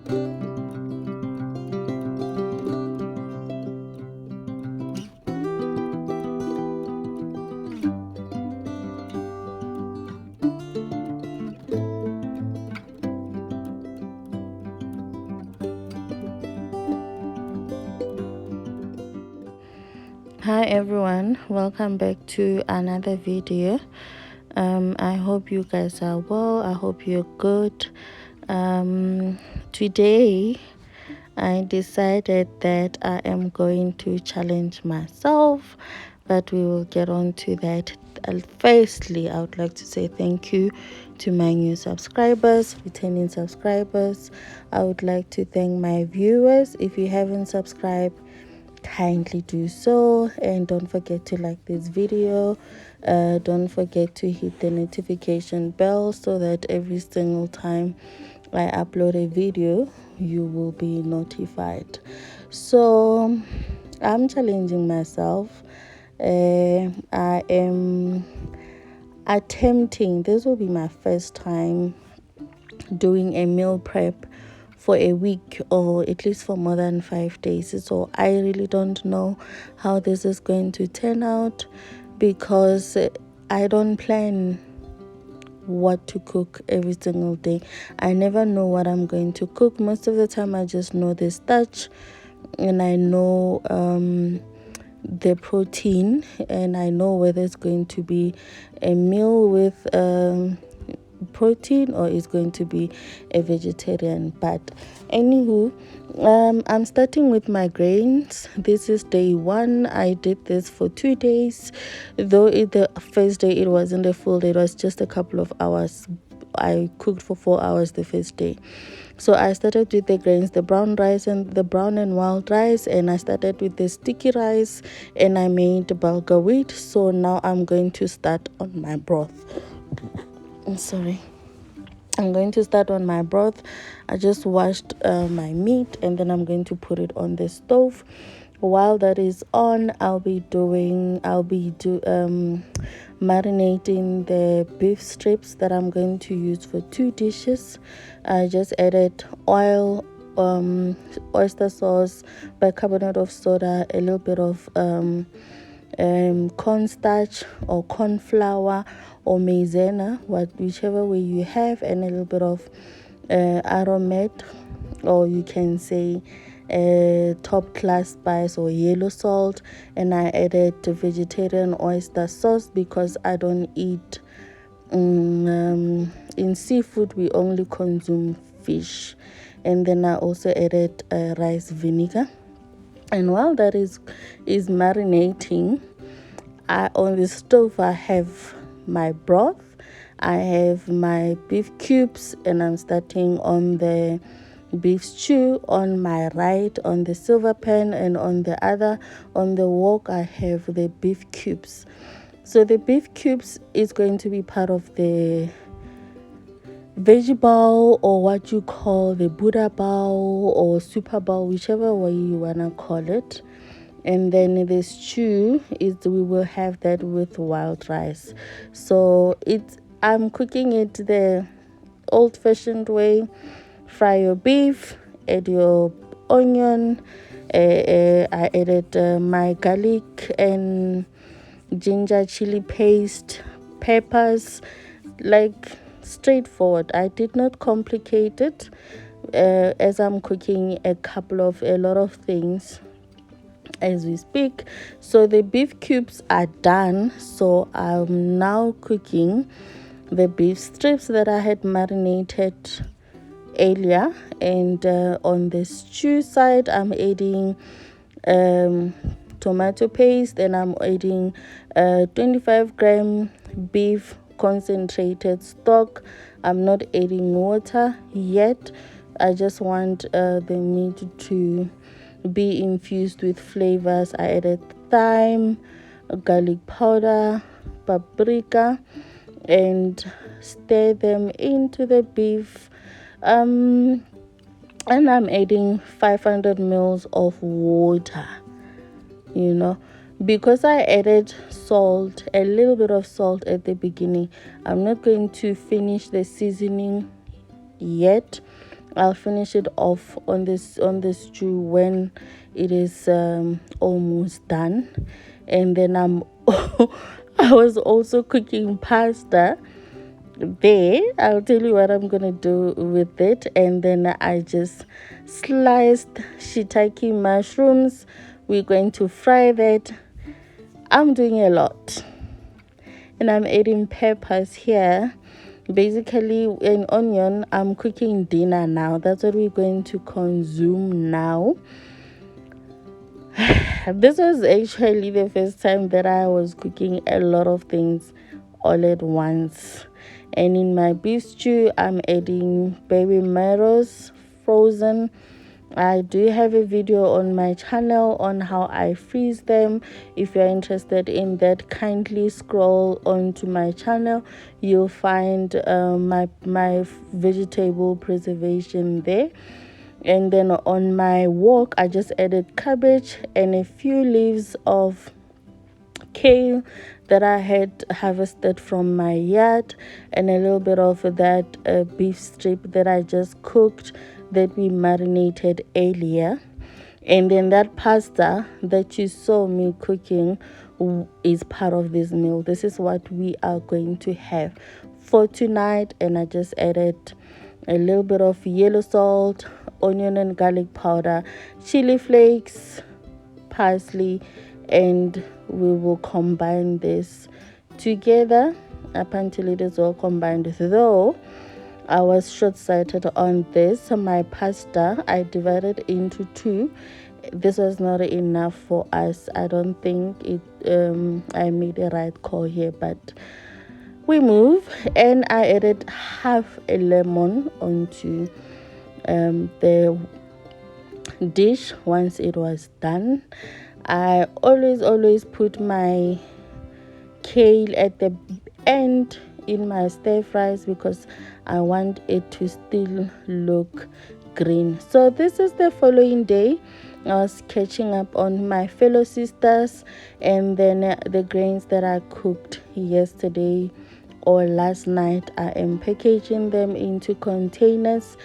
Hi everyone, welcome back to another video. I hope you guys are well. I hope you're good. Today I decided that I am going to challenge myself, but we will get on to that. Firstly, I would like to say thank you to my new subscribers, returning subscribers. I would like to thank my viewers. If you haven't subscribed, kindly do so, and don't forget to like this video. Don't forget to hit the notification bell so that every single time I upload a video you will be notified. So I'm challenging myself. I am attempting, this will be my first time doing a meal prep for a week, or at least for more than 5 days. So I really don't know how this is going to turn out, because I don't plan what to cook every single day. I never know what I'm going to cook. Most of the time I just know the starch, and I know the protein, and I know whether it's going to be a meal with protein or is going to be a vegetarian. But anywho, I'm starting with my grains. This is day 1. I did this for 2 days, though the first day it wasn't a full day, it was just a couple of hours. I cooked for 4 hours the first day. So I started with the grains, the brown rice and the brown and wild rice, and I started with the sticky rice, and I made bulgur wheat. So now I'm going to start on my broth. I'm going to start on my broth. I just washed my meat, and then I'm going to put it on the stove. While that is on, I'll be marinating the beef strips that I'm going to use for 2 dishes. I just added oil, oyster sauce, bicarbonate of soda, a little bit of cornstarch or corn flour or maizena, whichever way you have, and a little bit of aromat, or you can say top class spice or yellow salt. And I added vegetarian oyster sauce because I don't eat in seafood, we only consume fish. And then I also added rice vinegar. And while that is marinating, on the stove I have my broth, I have my beef cubes, and I'm starting on the beef stew on my right on the silver pan, and on the wok I have the beef cubes. So the beef cubes is going to be part of the veggie bowl, or what you call the Buddha bowl or super bowl, whichever way you wanna call it. And then the stew we will have that with wild rice. So I'm cooking it the old-fashioned way. Fry your beef, add your onion. I added my garlic and ginger chili paste, peppers, like straightforward. I did not complicate it, as I'm cooking a lot of things as we speak. So the beef cubes are done, so I'm now cooking the beef strips that I had marinated earlier. And on the stew side I'm adding tomato paste, and I'm adding 25-gram beef concentrated stock. I'm not adding water yet. I just want the meat to be infused with flavors. I added thyme, garlic powder, paprika, and stir them into the beef. And I'm adding 500 mils of water, because I added salt, a little bit of salt at the beginning. I'm not going to finish the seasoning yet. I'll finish it off on this stew when it is almost done. And then I was also cooking pasta there. I'll tell you what I'm gonna do with it. And then I just sliced shiitake mushrooms. We're going to fry that. I'm doing a lot, and I'm adding peppers here. Basically an onion. I'm cooking dinner now. That's what we're going to consume now. This was actually the first time that I was cooking a lot of things all at once. And in my beef stew, I'm adding baby tomatoes frozen. I do have a video on my channel on how I freeze them. If you're interested in that, kindly scroll onto my channel. You'll find my vegetable preservation there. And then on my wok, I just added cabbage and a few leaves of kale that I had harvested from my yard, and a little bit of that beef strip that I just cooked, that we marinated earlier. And then that pasta that you saw me cooking is part of this meal. This is what we are going to have for tonight. And I just added a little bit of yellow salt, onion and garlic powder, chili flakes, parsley, and we will combine this together up until it is all combined. Though I was short-sighted on this, my pasta I divided into two. This was not enough for us. I don't think it I made a right call here, but we move. And I added half a lemon onto the dish once it was done. I always put my kale at the end in my stir fries because I want it to still look green. So this is the following day. I was catching up on my fellow sisters, and then the grains that I cooked yesterday or last night, I am packaging them into containers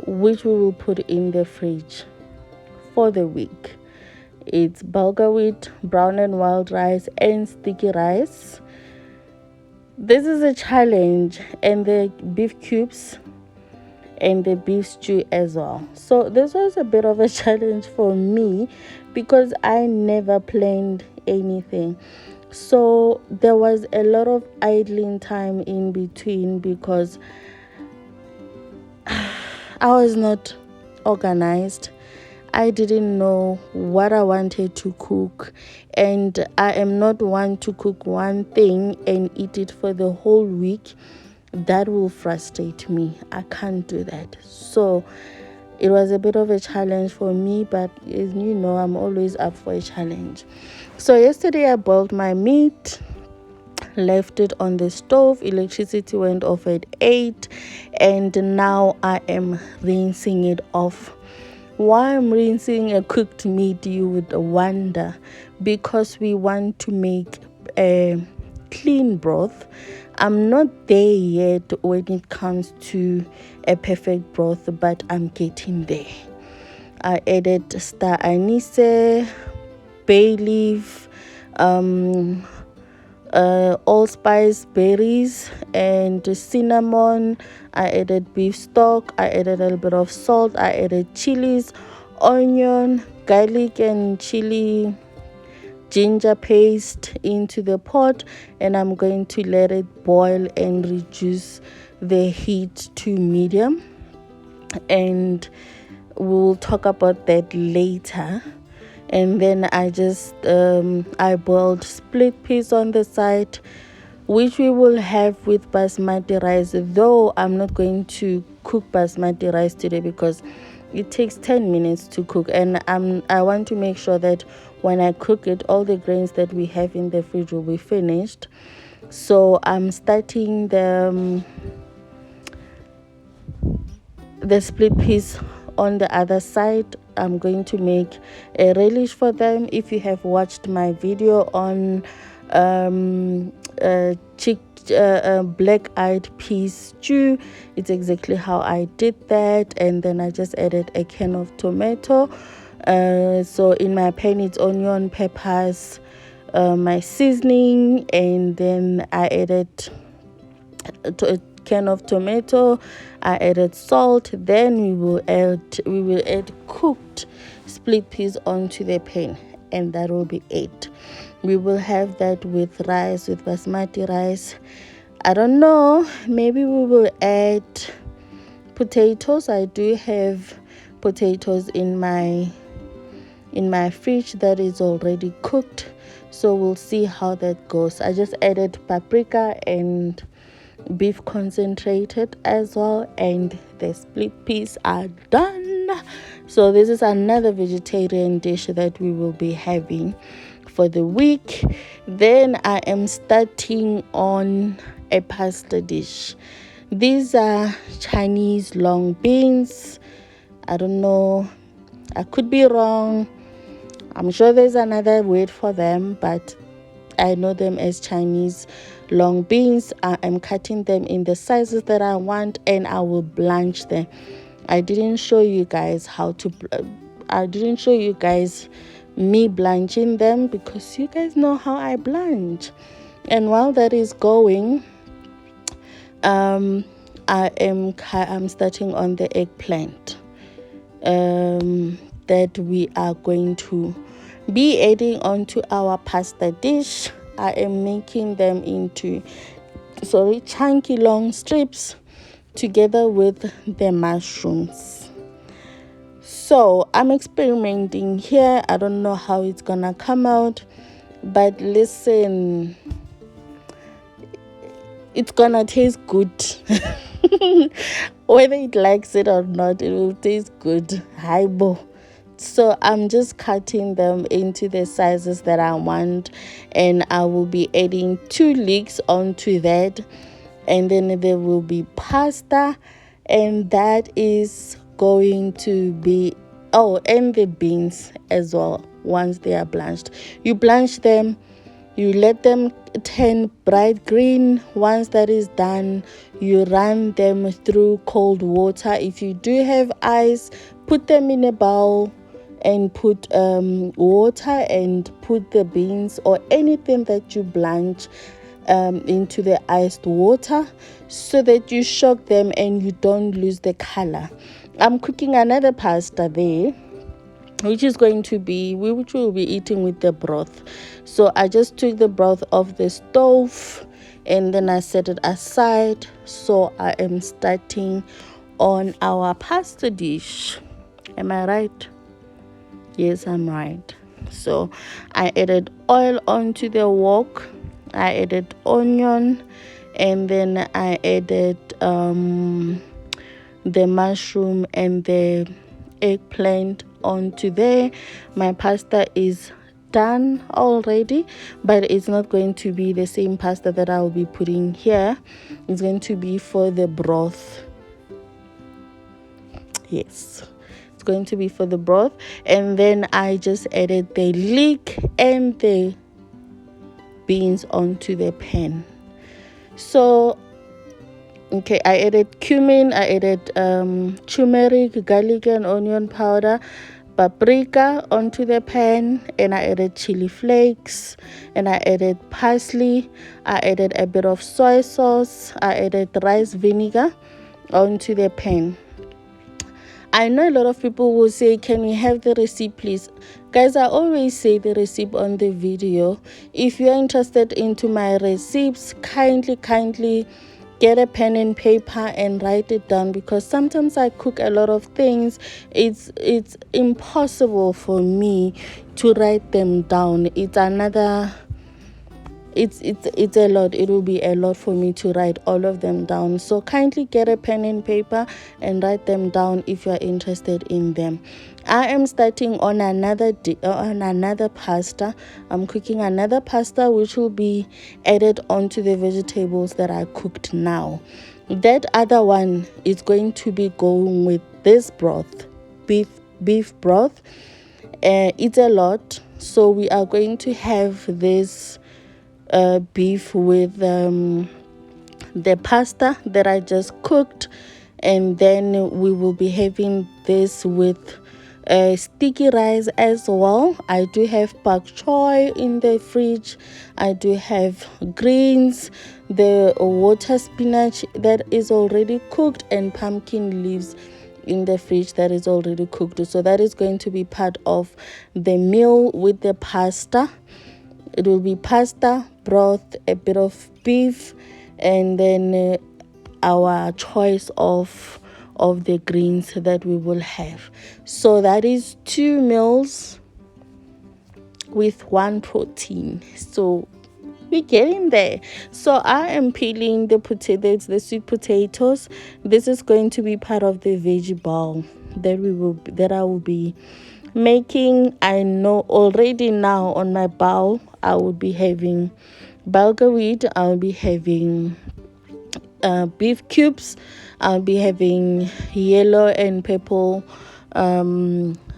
which we will put in the fridge for the week. It's bulgur wheat, brown and wild rice, and sticky rice. This is a challenge, and the beef cubes and the beef stew as well. So this was a bit of a challenge for me because I never planned anything. So there was a lot of idling time in between because I was not organized. I didn't know what I wanted to cook, and I am not one to cook one thing and eat it for the whole week. That will frustrate me. I can't do that. So it was a bit of a challenge for me, but as you know, I'm always up for a challenge. So yesterday I boiled my meat, left it on the stove. Electricity went off at 8, and now I am rinsing it off. Why I'm rinsing a cooked meat, you would wonder, because we want to make a clean broth. I'm not there yet when it comes to a perfect broth, but I'm getting there. I added star anise, bay leaf, allspice berries, and cinnamon. I added beef stock. I added a little bit of salt. I added chilies, onion, garlic and chili ginger paste into the pot, and I'm going to let it boil and reduce the heat to medium, and we'll talk about that later. And then I just I boiled split peas on the side, which we will have with basmati rice, though I'm not going to cook basmati rice today because it takes 10 minutes to cook, and I want to make sure that when I cook it, all the grains that we have in the fridge will be finished. So I'm starting the split peas on the other side. I'm going to make a relish for them. If you have watched my video on black-eyed peas stew. It's exactly how I did that. And then I just added a can of tomato. So in my pan it's onion, peppers, my seasoning, and then I added a can of tomato. I added salt. Then we will add cooked split peas onto the pan, and that will be it. We will have that with rice, with basmati rice. I don't know, maybe we will add potatoes. I do have potatoes in my fridge that is already cooked, so we'll see how that goes. I just added paprika and beef concentrated as well, and the split peas are done. So this is another vegetarian dish that we will be having for the week. Then I am starting on a pasta dish. These are Chinese long beans. I don't know, I could be wrong. I'm sure there's another word for them, but I know them as Chinese long beans. I am cutting them in the sizes that I want, and I will blanch them. I didn't show you guys me blanching them, because you guys know how I blanch. And while that is going, I'm starting on the eggplant that we are going to be adding onto our pasta dish. I am making them into chunky long strips together with the mushrooms. So I'm experimenting here. I don't know how it's gonna come out, but listen, it's gonna taste good. Whether it likes it or not, it will taste good. Haibo. So I'm just cutting them into the sizes that I want, and I will be adding 2 leeks onto that, and then there will be pasta, and that is going to be and the beans as well. Once they are blanched, you blanch them, you let them turn bright green. Once that is done, you run them through cold water. If you do have ice, put them in a bowl and put water, and put the beans or anything that you blanch into the iced water, so that you shock them and you don't lose the color. I'm cooking another pasta there, which we'll be eating with the broth. So I just took the broth off the stove, and then I set it aside. So I am starting on our pasta dish. Am I right? Yes, I'm right. So I added oil onto the wok. I added onion, and then I added the mushroom and the eggplant onto there. My pasta is done already, but it's not going to be the same pasta that I'll be putting here. It's going to be for the broth. Yes, it's going to be for the broth. And then I just added the leek and the beans onto the pan. So okay, I added cumin, I added turmeric, garlic and onion powder, paprika onto the pan, and I added chili flakes, and I added parsley. I added a bit of soy sauce. I added rice vinegar onto the pan. I know a lot of people will say, can we have the recipe please? Guys, I always say the recipe on the video. If you're interested into my recipes, kindly get a pen and paper and write it down, because sometimes I cook a lot of things. It's impossible for me to write them down. It's a lot. It will be a lot for me to write all of them down. So kindly get a pen and paper and write them down if you are interested in them. I am starting on another pasta. I'm cooking another pasta which will be added onto the vegetables that I cooked now. That other one is going to be going with this broth, beef broth. It's a lot, so we are going to have this beef with the pasta that I just cooked, and then we will be having this with sticky rice as well. I do have pak choy in the fridge. I do have greens, the water spinach that is already cooked, and pumpkin leaves in the fridge that is already cooked. So that is going to be part of the meal with the pasta. It will be pasta, broth, a bit of beef, and then our choice of the greens that we will have. So that is 2 meals with 1 protein. So we're getting there. So I am peeling the potatoes, the sweet potatoes. This is going to be part of the veggie bowl that I will be making. I know already now on my bowl I will be having bulgur wheat, I'll be having beef cubes, I'll be having yellow and purple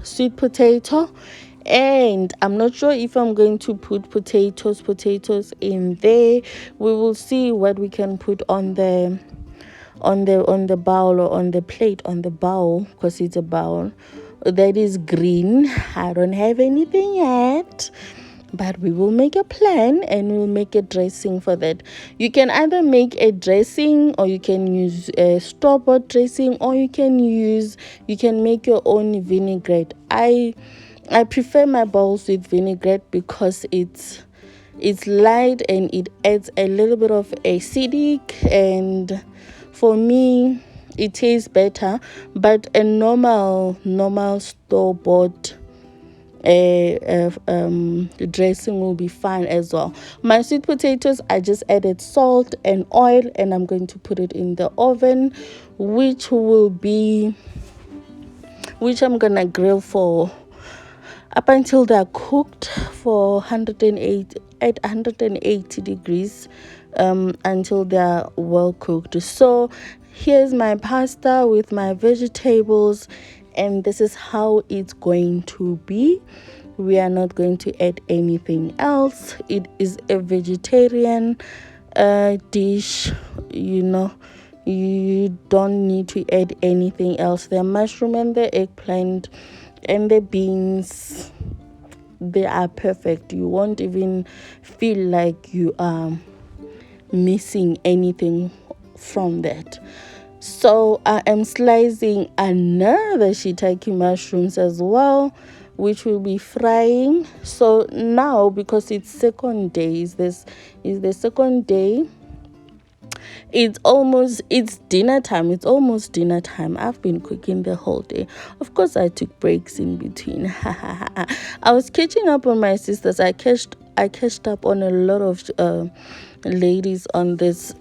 sweet potato, and I'm not sure if I'm going to put potatoes in there. We will see what we can put on the bowl, or on the plate, on the bowl, because it's a bowl that is green. I don't have anything yet, but we will make a plan and we'll make a dressing for that. You can either make a dressing, or you can use a store-bought dressing, or you can make your own vinaigrette. I prefer my bowls with vinaigrette because it's light and it adds a little bit of acidic, and for me it tastes better. But a normal store-bought dressing will be fine as well. My sweet potatoes, I just added salt and oil, and I'm going to put it in the oven, which I'm gonna grill for up until they're cooked for 180 degrees, until they're well cooked. So here's my pasta with my vegetables, and this is how it's going to be. We are not going to add anything else. It is a vegetarian dish. You don't need to add anything else. The mushroom and the eggplant and the beans, they are perfect. You won't even feel like you are missing anything from that. So I am slicing another shiitake mushrooms as well, which will be frying. So now, because it's second day, this is the second day, it's dinner time. It's almost dinner time. I've been cooking the whole day. Of course, I took breaks in between. I was catching up on my sisters. I catched up on a lot of ladies on this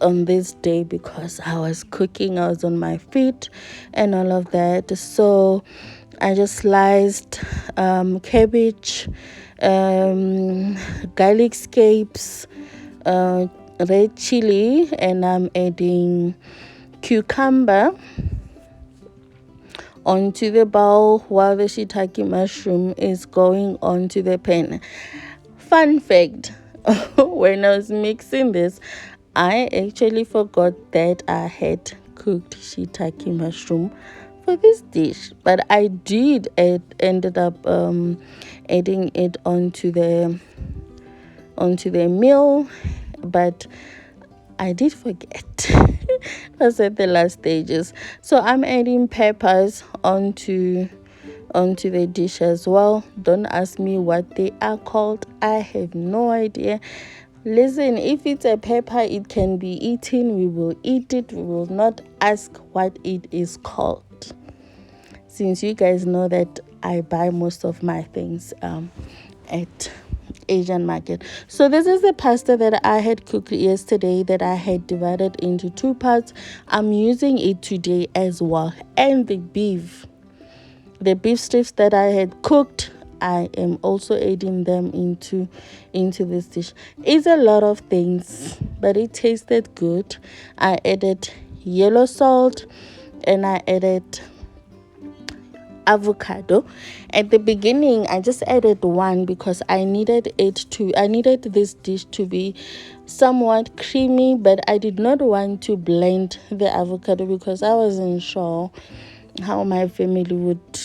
day, because I was cooking. I was on my feet and all of that. So I just sliced cabbage, garlic scapes, red chili, and I'm adding cucumber onto the bowl while the shiitake mushroom is going onto the pan. Fun fact, when I was mixing this, I actually forgot that I had cooked shiitake mushroom for this dish, but I ended up adding it onto the meal, but I did forget. That's at the last stages. So I'm adding peppers onto the dish as well. Don't ask me what they are called. I have no idea. Listen, if it's a pepper, it can be eaten. We will eat it. We will not ask what it is called, since you guys know that I buy most of my things at Asian market. So this is the pasta that I had cooked yesterday, that I had divided into 2 parts. I'm using it today as well. And the beef strips that I had cooked, I am also adding them into this dish. It's a lot of things, but it tasted good. I added yellow salt, and I added avocado. At the beginning I just added one because I needed this dish to be somewhat creamy, but I did not want to blend the avocado because I wasn't sure how my family would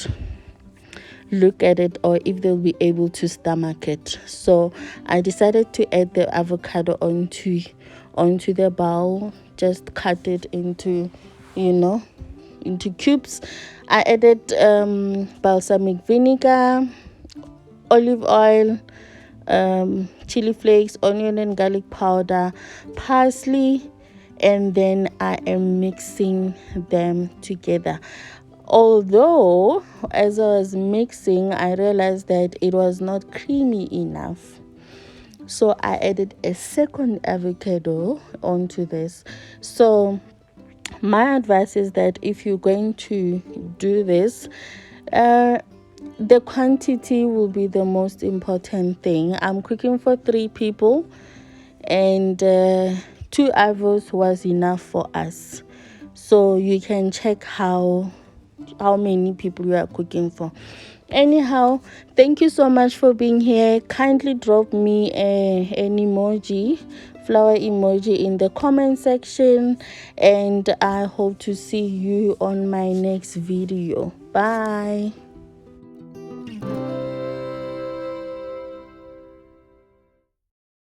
look at it or if they'll be able to stomach it. So I decided to add the avocado onto the bowl, just cut it into, into cubes. I added balsamic vinegar, olive oil, chili flakes, onion and garlic powder, parsley, and then I am mixing them together. Although as I was mixing, I realized that it was not creamy enough, so I added a second avocado onto this. So my advice is that if you're going to do this, the quantity will be the most important thing. I'm cooking for 3 people, and 2 avos was enough for us. So you can check how many people you are cooking for. Anyhow, thank you so much for being here. Kindly drop me an emoji, flower emoji, in the comment section, and I hope to see you on my next video. Bye.